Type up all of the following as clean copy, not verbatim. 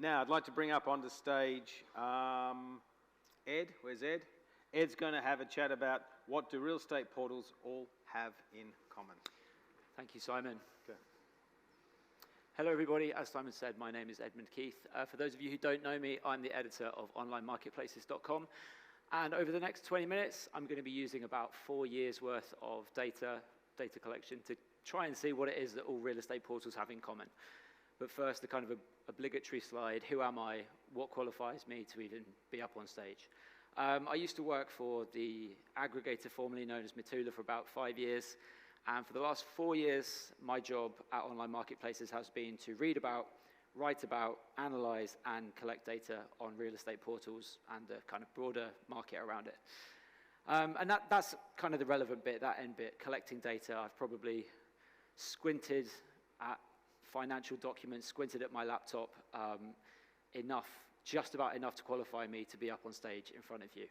Now, I'd like to bring up onto stage Ed. Where's Ed? Ed's going to have a chat about what do real estate portals all have in common. Thank you, Simon. Okay. Hello, everybody. As Simon said, my name is Edmund Keith. For those of you who don't know me, I'm the editor of onlinemarketplaces.com. And over the next 20 minutes, I'm going to be using about 4 years' worth of data collection to try and see what it is that all real estate portals have in common. But first, the kind of obligatory slide, who am I? What qualifies me to even be up on stage? I used to work for the aggregator formerly known as Matula for about 5 years. And for the last 4 years, my job at Online Marketplaces has been to read about, write about, analyze, and collect data on real estate portals and the kind of broader market around it. And that's kind of the relevant bit, that end bit, collecting data. I've probably squinted at financial documents, squinted at my laptop just about enough to qualify me to be up on stage in front of you.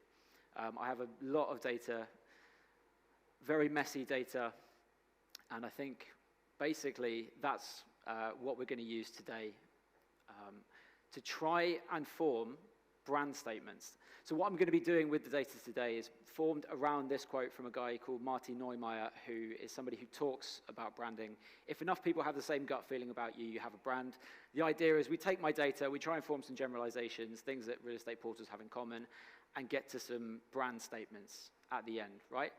I have a lot of data, very messy data, and I think basically that's what we're going to use today to try and form brand statements. So what I'm going to be doing with the data today is formed around this quote from a guy called Martin Neumeier, who is somebody who talks about branding. If enough people have the same gut feeling about you, you have a brand. The idea is we take my data, we try and form some generalizations, things that real estate portals have in common, and get to some brand statements at the end, right?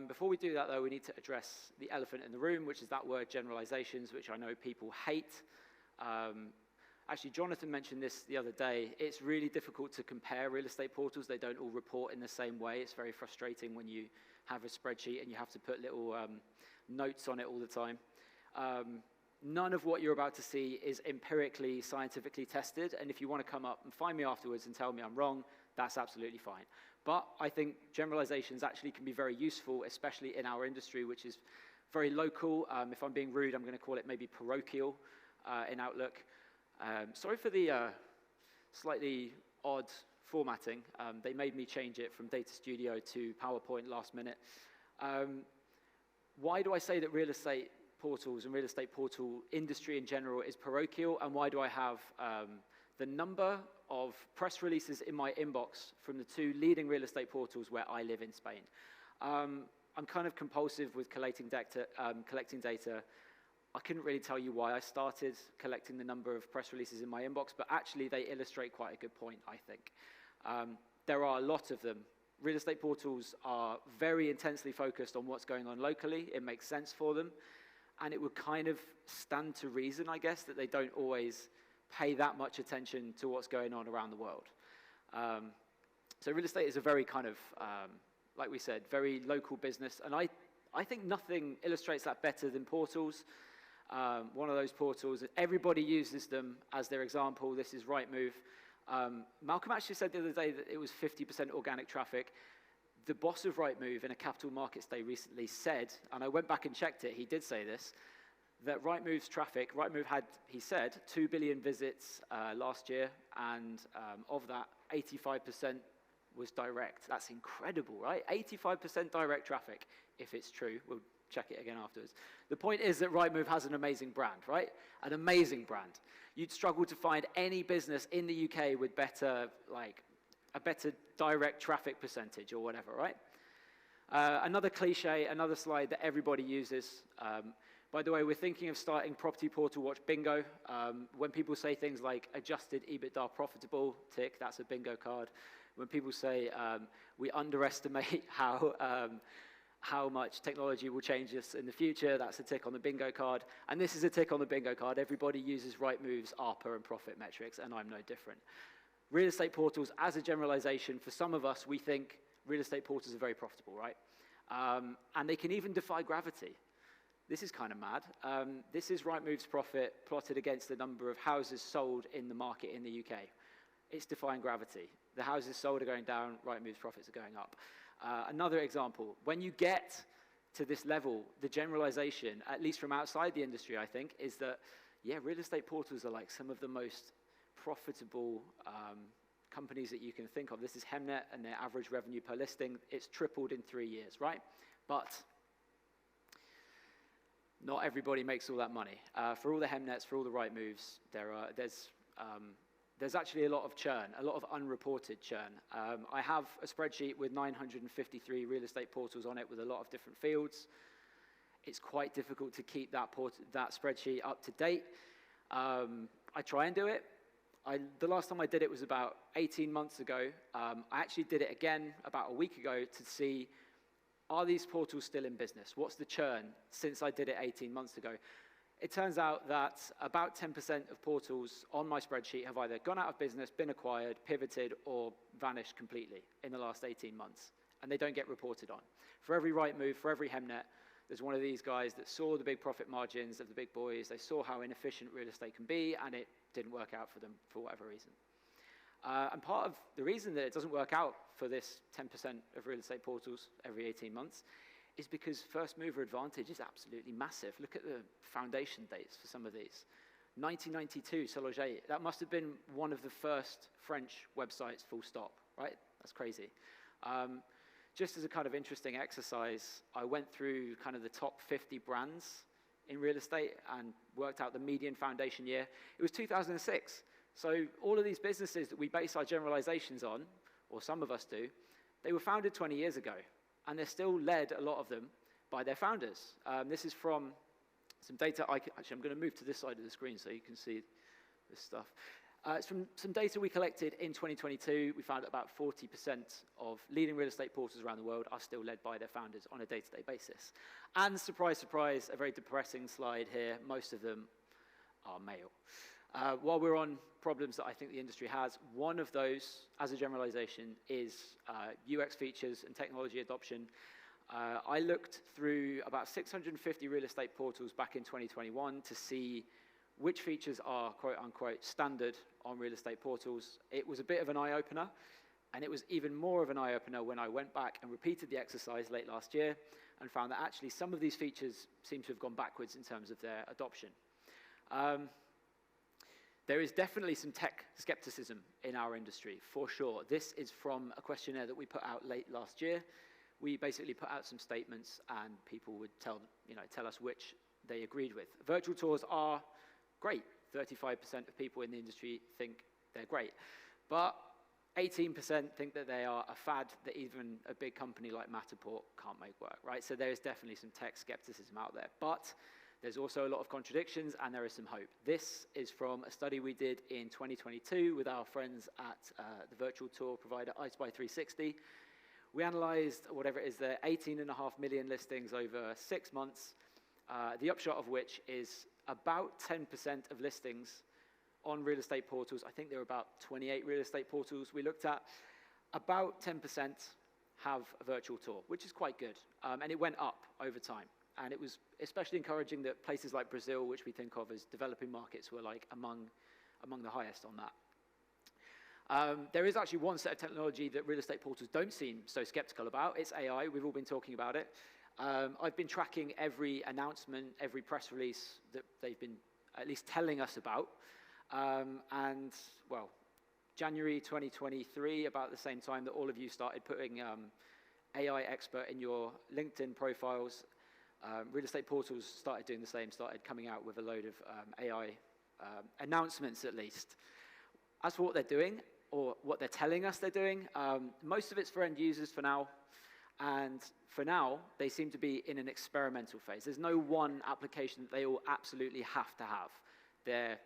Before we do that, though, we need to address the elephant in the room, which is that word generalizations, which I know people hate. Actually, Jonathan mentioned this the other day. It's really difficult to compare real estate portals. They don't all report in the same way. It's very frustrating when you have a spreadsheet and you have to put little notes on it all the time. None of what you're about to see is empirically, scientifically tested. And if you want to come up and find me afterwards and tell me I'm wrong, that's absolutely fine. But I think generalizations actually can be very useful, especially in our industry, which is very local. If I'm being rude, I'm going to call it maybe parochial in outlook. Sorry for the slightly odd formatting. They made me change it from Data Studio to PowerPoint last minute. Why do I say that real estate portals and real estate portal industry in general is parochial, and why do I have the number of press releases in my inbox from the 2 leading real estate portals where I live in Spain? I'm kind of compulsive with collecting data. I couldn't really tell you why I started collecting the number of press releases in my inbox, but actually they illustrate quite a good point, I think. There are a lot of them. Real estate portals are very intensely focused on what's going on locally. It makes sense for them. And it would kind of stand to reason, I guess, that they don't always pay that much attention to what's going on around the world. So real estate is a very kind of, like we said, very local business. And I think nothing illustrates that better than portals. One of those portals, everybody uses them as their example. This is Rightmove. Malcolm actually said the other day that it was 50% organic traffic. The boss of Rightmove in a capital markets day recently said, and I went back and checked it, he did say this, that Rightmove's traffic, Rightmove had, he said, 2 billion visits last year, and of that, 85% was direct. That's incredible, right? 85% direct traffic, if it's true. We'll check it again afterwards. The point is that Rightmove has an amazing brand, right? An amazing brand. You'd struggle to find any business in the UK with better, like, a better direct traffic percentage or whatever, right? Another cliche, another slide that everybody uses. By the way, we're thinking of starting Property Portal Watch bingo. When people say things like adjusted EBITDA profitable, tick, that's a bingo card. When people say we underestimate how much technology will change us in the future, that's a tick on the bingo card. And this is a tick on the bingo card. Everybody uses Rightmove's ARPA and profit metrics, and I'm no different. Real estate portals, as a generalization, for some of us, we think real estate portals are very profitable, right? And they can even defy gravity. This is kind of mad. This is Rightmove's profit plotted against the number of houses sold in the market in the UK. It's defying gravity. The houses sold are going down, Rightmove's profits are going up. Another example, when you get to this level, the generalization, at least from outside the industry, I think, is that, yeah, real estate portals are like some of the most profitable companies that you can think of. This is Hemnet and their average revenue per listing. It's tripled in 3 years, right? But not everybody makes all that money. For all the Hemnets, for all the Rightmoves, there's there's actually a lot of churn, a lot of unreported churn. I have a spreadsheet with 953 real estate portals on it with a lot of different fields. It's quite difficult to keep that spreadsheet up to date. I try and do it. The last time I did it was about 18 months ago. I actually did it again about a week ago to see, are these portals still in business? What's the churn since I did it 18 months ago? It turns out that about 10% of portals on my spreadsheet have either gone out of business, been acquired, pivoted, or vanished completely in the last 18 months, and they don't get reported on. For every Rightmove, for every Hemnet, there's one of these guys that saw the big profit margins of the big boys, they saw how inefficient real estate can be, and it didn't work out for them for whatever reason. And part of the reason that it doesn't work out for this 10% of real estate portals every 18 months is because first mover advantage is absolutely massive. Look at the foundation dates for some of these. 1992, Sologet, that must have been one of the first French websites, full stop, right? That's crazy. Just as a kind of interesting exercise, I went through kind of the top 50 brands in real estate and worked out the median foundation year. It was 2006. So all of these businesses that we base our generalizations on, or some of us do, they were founded 20 years ago. And they're still led, a lot of them, by their founders. This is from some data. Actually, I'm going to move to this side of the screen so you can see this stuff. It's from some data we collected in 2022. We found that about 40% of leading real estate portals around the world are still led by their founders on a day-to-day basis. And surprise, surprise, a very depressing slide here. Most of them are male. While we're on problems that I think the industry has, one of those, as a generalization, is UX features and technology adoption. I looked through about 650 real estate portals back in 2021 to see which features are quote-unquote standard on real estate portals. It was a bit of an eye-opener, and it was even more of an eye-opener when I went back and repeated the exercise late last year and found that actually some of these features seem to have gone backwards in terms of their adoption. There is definitely some tech skepticism in our industry, for sure. This is from a questionnaire that we put out late last year. We basically put out some statements, and people would tell us which they agreed with. Virtual tours are great. 35% of people in the industry think they're great. But 18% think that they are a fad that even a big company like Matterport can't make work, right? So there is definitely some tech skepticism out there. But there's also a lot of contradictions, and there is some hope. This is from a study we did in 2022 with our friends at the virtual tour provider iSpy360. We analyzed whatever it is there, 18.5 million listings over 6 months, the upshot of which is about 10% of listings on real estate portals. I think there were about 28 real estate portals we looked at. About 10% have a virtual tour, which is quite good, and it went up over time. And it was especially encouraging that places like Brazil, which we think of as developing markets, were like among the highest on that. There is actually one set of technology that real estate portals don't seem so skeptical about. It's AI. We've all been talking about it. I've been tracking every announcement, every press release that they've been at least telling us about. And, well, January 2023, about the same time that all of you started putting AI expert in your LinkedIn profiles, real estate portals started doing the same, started coming out with a load of AI announcements, at least. As for what they're doing, or what they're telling us they're doing, most of it's for end users for now. And for now, they seem to be in an experimental phase. There's no one application that they all absolutely have to have. They're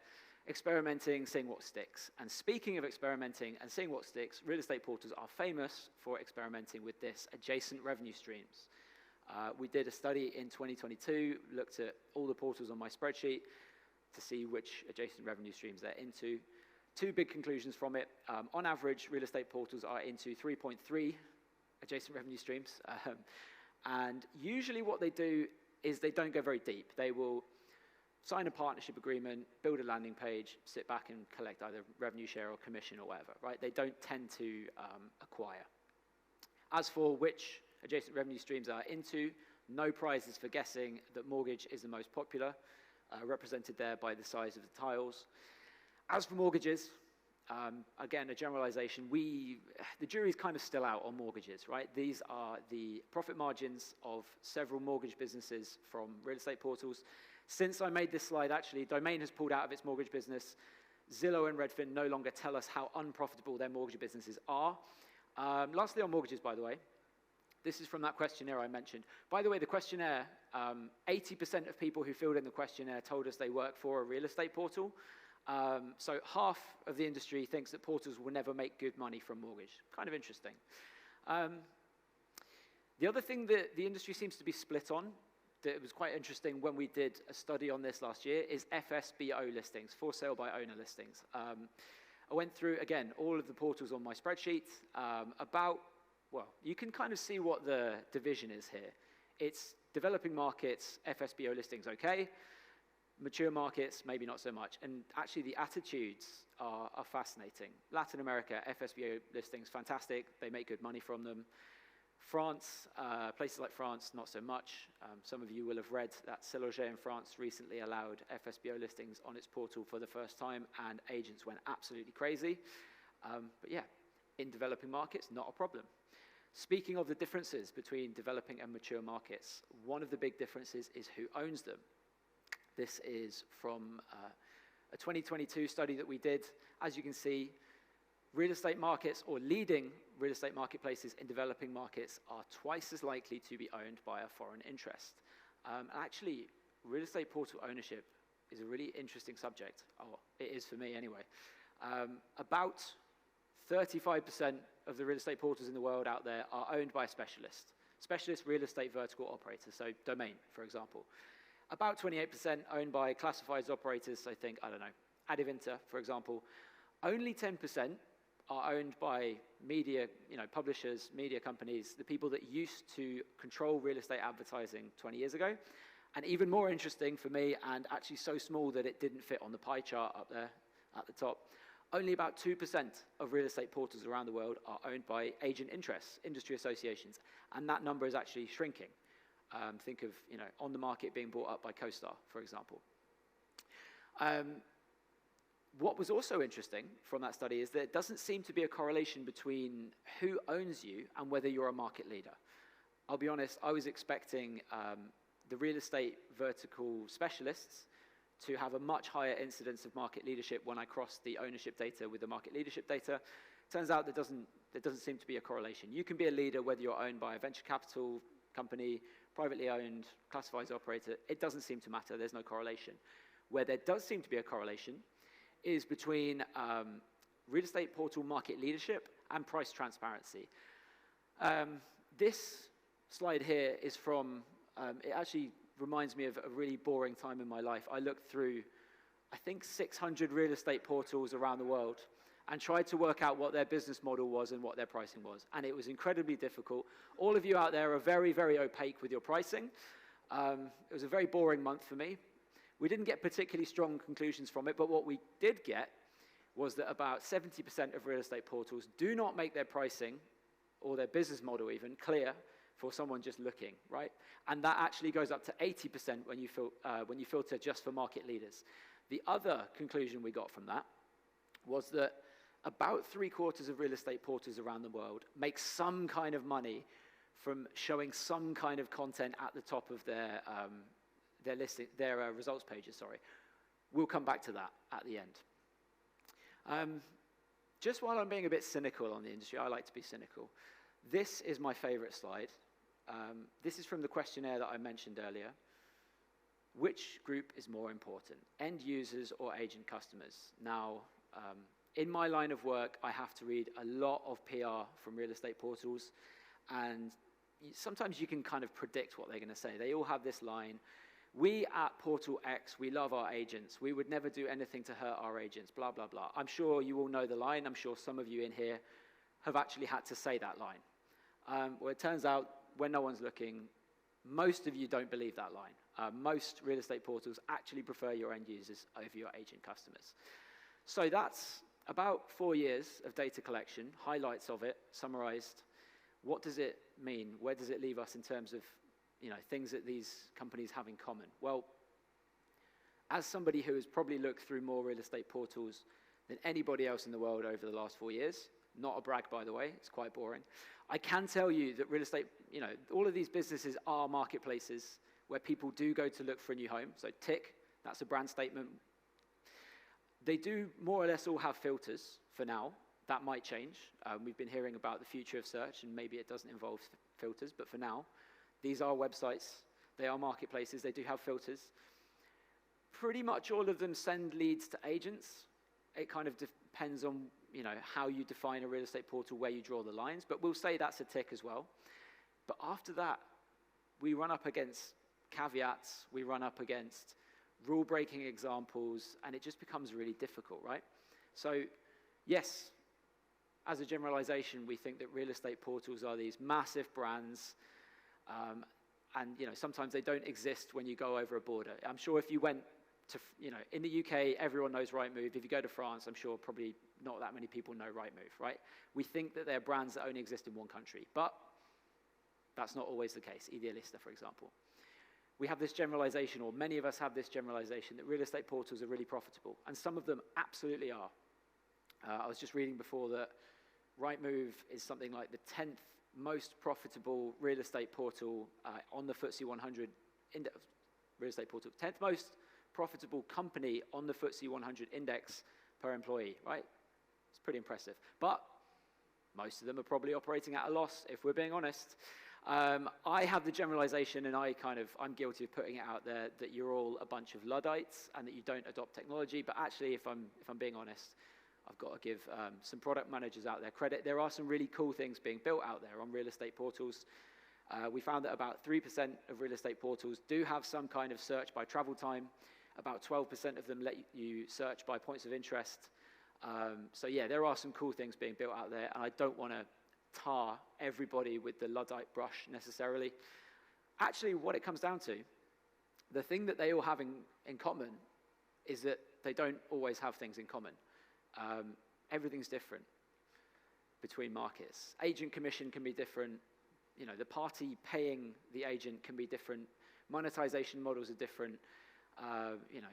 experimenting, seeing what sticks. And speaking of experimenting and seeing what sticks, real estate portals are famous for experimenting with this, adjacent revenue streams. We did a study in 2022, looked at all the portals on my spreadsheet to see which adjacent revenue streams they're into. Two big conclusions from it. On average, real estate portals are into 3.3 adjacent revenue streams. And usually what they do is they don't go very deep. They will sign a partnership agreement, build a landing page, sit back and collect either revenue share or commission or whatever, right? They don't tend to acquire. As for which adjacent revenue streams are into, no prizes for guessing that mortgage is the most popular, represented there by the size of the tiles. As for mortgages, again, a generalization, the jury's kind of still out on mortgages, right? These are the profit margins of several mortgage businesses from real estate portals. Since I made this slide, actually, Domain has pulled out of its mortgage business. Zillow and Redfin no longer tell us how unprofitable their mortgage businesses are. Lastly, on mortgages, by the way, this is from that questionnaire I mentioned. By the way, the questionnaire, 80% of people who filled in the questionnaire told us they work for a real estate portal. So half of the industry thinks that portals will never make good money from mortgage. Kind of interesting. The other thing that the industry seems to be split on, that was quite interesting when we did a study on this last year, is FSBO listings, for sale by owner listings. I went through, again, all of the portals on my spreadsheet well, you can kind of see what the division is here. It's developing markets, FSBO listings, okay. Mature markets, maybe not so much. And actually, the attitudes are fascinating. Latin America, FSBO listings, fantastic. They make good money from them. France, places like France, not so much. Some of you will have read that Seloger in France recently allowed FSBO listings on its portal for the first time, and agents went absolutely crazy. But yeah, in developing markets, not a problem. Speaking of the differences between developing and mature markets, one of the big differences is who owns them. This is from a 2022 study that we did. As you can see, real estate markets or leading real estate marketplaces in developing markets are twice as likely to be owned by a foreign interest. Actually, real estate portal ownership is a really interesting subject. Oh, it is for me anyway. About 35% of the real estate portals in the world out there are owned by a specialist real estate vertical operators, so domain, for example. About 28% owned by classifieds operators, so think, I don't know, Adevinta, for example. Only 10% are owned by media, publishers, media companies, the people that used to control real estate advertising 20 years ago. And even more interesting for me, and actually so small that it didn't fit on the pie chart up there at the top, only about 2% of real estate portals around the world are owned by agent interests, industry associations, and that number is actually shrinking. Think of, On the Market being bought up by CoStar, for example. What was also interesting from that study is that it doesn't seem to be a correlation between who owns you and whether you're a market leader. I'll be honest, I was expecting the real estate vertical specialists to have a much higher incidence of market leadership when I crossed the ownership data with the market leadership data. Turns out there doesn't seem to be a correlation. You can be a leader whether you're owned by a venture capital company, privately owned, classifieds operator. It doesn't seem to matter. There's no correlation. Where there does seem to be a correlation is between real estate portal market leadership and price transparency. This slide here is from, it actually reminds me of a really boring time in my life. I looked through, I think, 600 real estate portals around the world and tried to work out what their business model was and what their pricing was. And it was incredibly difficult. All of you out there are very, very opaque with your pricing. It was a very boring month for me. We didn't get particularly strong conclusions from it, but what we did get was that about 70% of real estate portals do not make their pricing or their business model even clear for someone just looking, right? And that actually goes up to 80% when you filter just for market leaders. The other conclusion we got from that was that about 3/4 of real estate portals around the world make some kind of money from showing some kind of content at the top of their results pages, sorry. We'll come back to that at the end. Just while I'm being a bit cynical on the industry, I like to be cynical. This is my favorite slide. This is from the questionnaire that I mentioned earlier. Which group is more important, end users or agent customers? Now, in my line of work, I have to read a lot of PR from real estate portals, and sometimes you can kind of predict what they're going to say. They all have this line: we at Portal X, we love our agents. We would never do anything to hurt our agents, blah, blah, blah. I'm sure you all know the line. I'm sure some of you in here have actually had to say that line. Well, it turns out, when no one's looking, most of you don't believe that line. Most real estate portals actually prefer your end users over your agent customers. So that's about 4 years of data collection, highlights of it, summarized. What does it mean? Where does it leave us in terms of things that these companies have in common? Well, as somebody who has probably looked through more real estate portals than anybody else in the world over the last 4 years, not a brag, by the way, it's quite boring, I can tell you that real estate, all of these businesses are marketplaces where people do go to look for a new home. So tick, that's a brand statement. They do more or less all have filters for now. That might change. We've been hearing about the future of search, and maybe it doesn't involve filters, but for now, these are websites. They are marketplaces. They do have filters. Pretty much all of them send leads to agents. It kind of depends on, you know, how you define a real estate portal, where you draw the lines, but we'll say that's a tick as well. But after that, we run up against caveats, we run up against rule-breaking examples, and it just becomes really difficult, right? So, yes, as a generalization, we think that real estate portals are these massive brands, and, you know, sometimes they don't exist when you go over a border. I'm sure if you went to, you know, in the UK, everyone knows Rightmove. If you go to France, I'm sure probably not that many people know Rightmove, right? We think that they're brands that only exist in one country, but that's not always the case. Idealista, for example. We have this generalization, or many of us have this generalization, that real estate portals are really profitable, and some of them absolutely are. I was just reading before that Rightmove is something like the 10th most profitable real estate portal on the FTSE 100 index. Real estate portal, 10th most profitable company on the FTSE 100 index per employee, right? It's pretty impressive. But most of them are probably operating at a loss, if we're being honest. I have the generalization, and I'm guilty of putting it out there, that you're all a bunch of Luddites and that you don't adopt technology. But actually, if I'm being honest, I've got to give some product managers out there credit. There are some really cool things being built out there on real estate portals. We found that about 3% of real estate portals do have some kind of search by travel time. About 12% of them let you search by points of interest. So yeah, there are some cool things being built out there, and I don't want to tar everybody with the Luddite brush necessarily. Actually, what it comes down to, the thing that they all have in common is that they don't always have things in common. Everything's different between markets. Agent commission can be different. You know, the party paying the agent can be different. Monetization models are different. You know,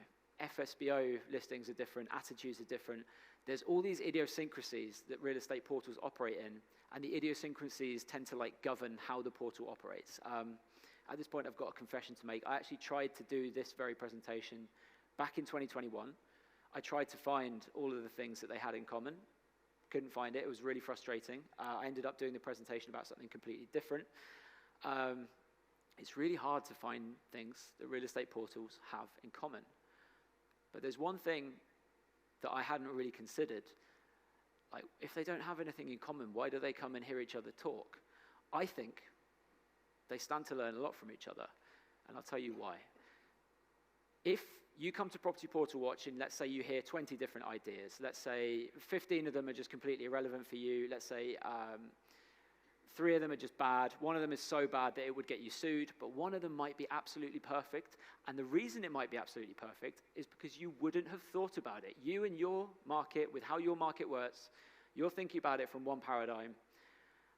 FSBO listings are different. Attitudes are different. There's all these idiosyncrasies that real estate portals operate in, and the idiosyncrasies tend to like govern how the portal operates. At this point, I've got a confession to make. I actually tried to do this very presentation back in 2021. I tried to find all of the things that they had in common. Couldn't find it. It was really frustrating. I ended up doing the presentation about something completely different. It's really hard to find things that real estate portals have in common. But there's one thing that I hadn't really considered. Like, if they don't have anything in common, why do they come and hear each other talk? I think they stand to learn a lot from each other, and I'll tell you why. If you come to Property Portal Watch and let's say you hear 20 different ideas, let's say 15 of them are just completely irrelevant for you, let's say 3 of them are just bad, 1 of them is so bad that it would get you sued, but 1 of them might be absolutely perfect, and the reason it might be absolutely perfect is because you wouldn't have thought about it. You and your market, with how your market works, you're thinking about it from one paradigm,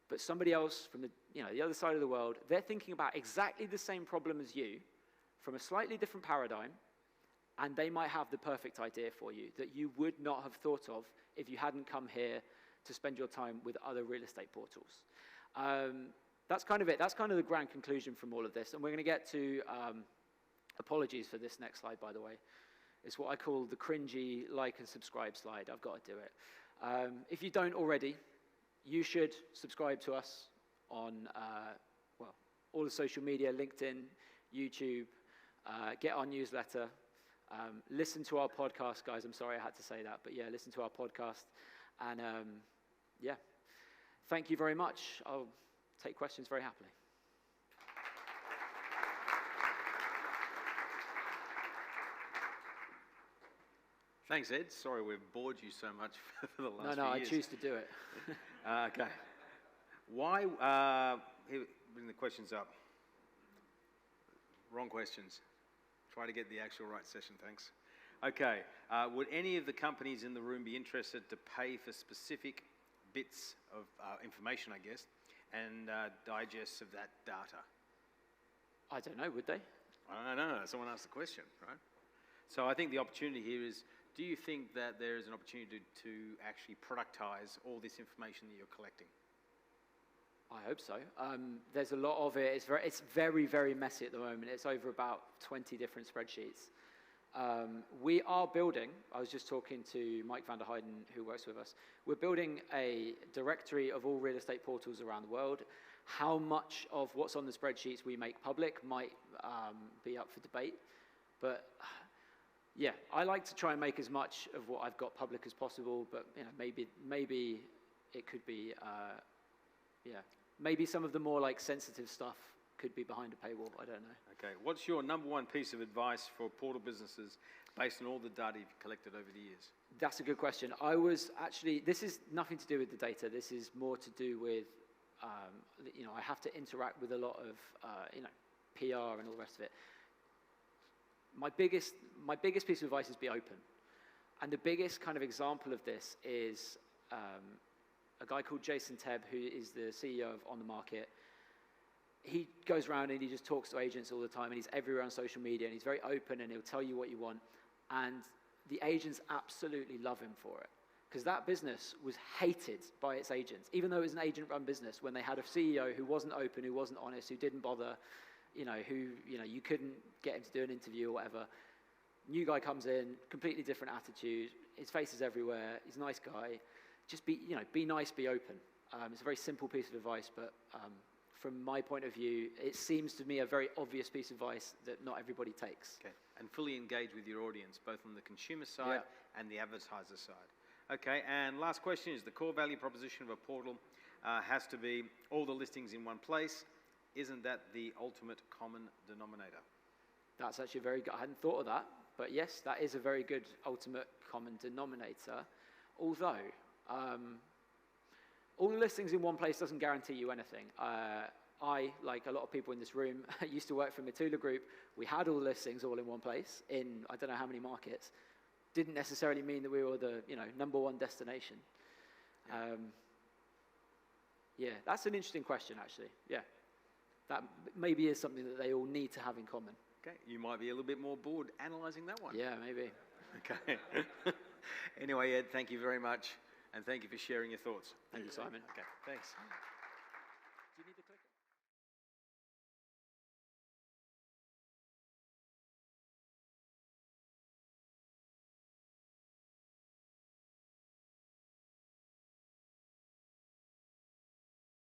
but somebody else from the other side of the world, they're thinking about exactly the same problem as you from a slightly different paradigm, and they might have the perfect idea for you that you would not have thought of if you hadn't come here to spend your time with other real estate portals. That's kind of it. That's kind of the grand conclusion from all of this. And we're going to get to, apologies for this next slide, by the way. It's what I call the cringy like and subscribe slide. I've got to do it. If you don't already, you should subscribe to us on, all the social media, LinkedIn, YouTube, get our newsletter, listen to our podcast, guys. I'm sorry I had to say that, but yeah, listen to our podcast. And yeah, thank you very much. I'll take questions very happily. Thanks, Ed. Sorry we've bored you so much for the last few years. No, I choose to do it. Okay. Why, here, bring the questions up. Wrong questions. Try to get the actual right session, thanks. Okay, would any of the companies in the room be interested to pay for specific bits of information, I guess, and digests of that data? I don't know, would they? I don't know, someone asked the question, right? So I think the opportunity here is, do you think that there is an opportunity to actually productize all this information that you're collecting? I hope so. There's a lot of it. It's very, very messy at the moment. It's over about 20 different spreadsheets. We are building, I was just talking to Mike van der Heijden, who works with us, we're building a directory of all real estate portals around the world. How much of what's on the spreadsheets we make public might be up for debate, but yeah, I like to try and make as much of what I've got public as possible, but you know, maybe it could be, yeah, maybe some of the more like sensitive stuff could be behind a paywall, I don't know. Okay, what's your number one piece of advice for portal businesses based on all the data you've collected over the years? That's a good question. I was actually, this is nothing to do with the data, this is more to do with, you know, I have to interact with a lot of, you know, PR and all the rest of it. My biggest piece of advice is be open. And the biggest kind of example of this is a guy called Jason Tebb, who is the CEO of On the Market. He goes around and he just talks to agents all the time, and he's everywhere on social media, and he's very open, and he'll tell you what you want. And the agents absolutely love him for it, because that business was hated by its agents, even though it was an agent-run business, when they had a CEO who wasn't open, who wasn't honest, who didn't bother, you know, you couldn't get him to do an interview or whatever. New guy comes in, completely different attitude, his face is everywhere, he's a nice guy. Just be nice, be open. It's a very simple piece of advice, but from my point of view, it seems to me a very obvious piece of advice that not everybody takes. Okay, and fully engage with your audience, both on the consumer side and the advertiser side. Okay, and last question is, the core value proposition of a portal has to be all the listings in one place. Isn't that the ultimate common denominator? That's actually very good. I hadn't thought of that, but yes, that is a very good ultimate common denominator. Although, all the listings in one place doesn't guarantee you anything. I, like a lot of people in this room, used to work for Matula Group. We had all the listings all in one place in I don't know how many markets. Didn't necessarily mean that we were the #1 destination. Yeah, that's an interesting question, actually. Yeah, that maybe is something that they all need to have in common. Okay, you might be a little bit more bored analysing that one. Yeah, maybe. Okay. Anyway, Ed, thank you very much, and thank you for sharing your thoughts. Thank you, Simon. Okay, thanks.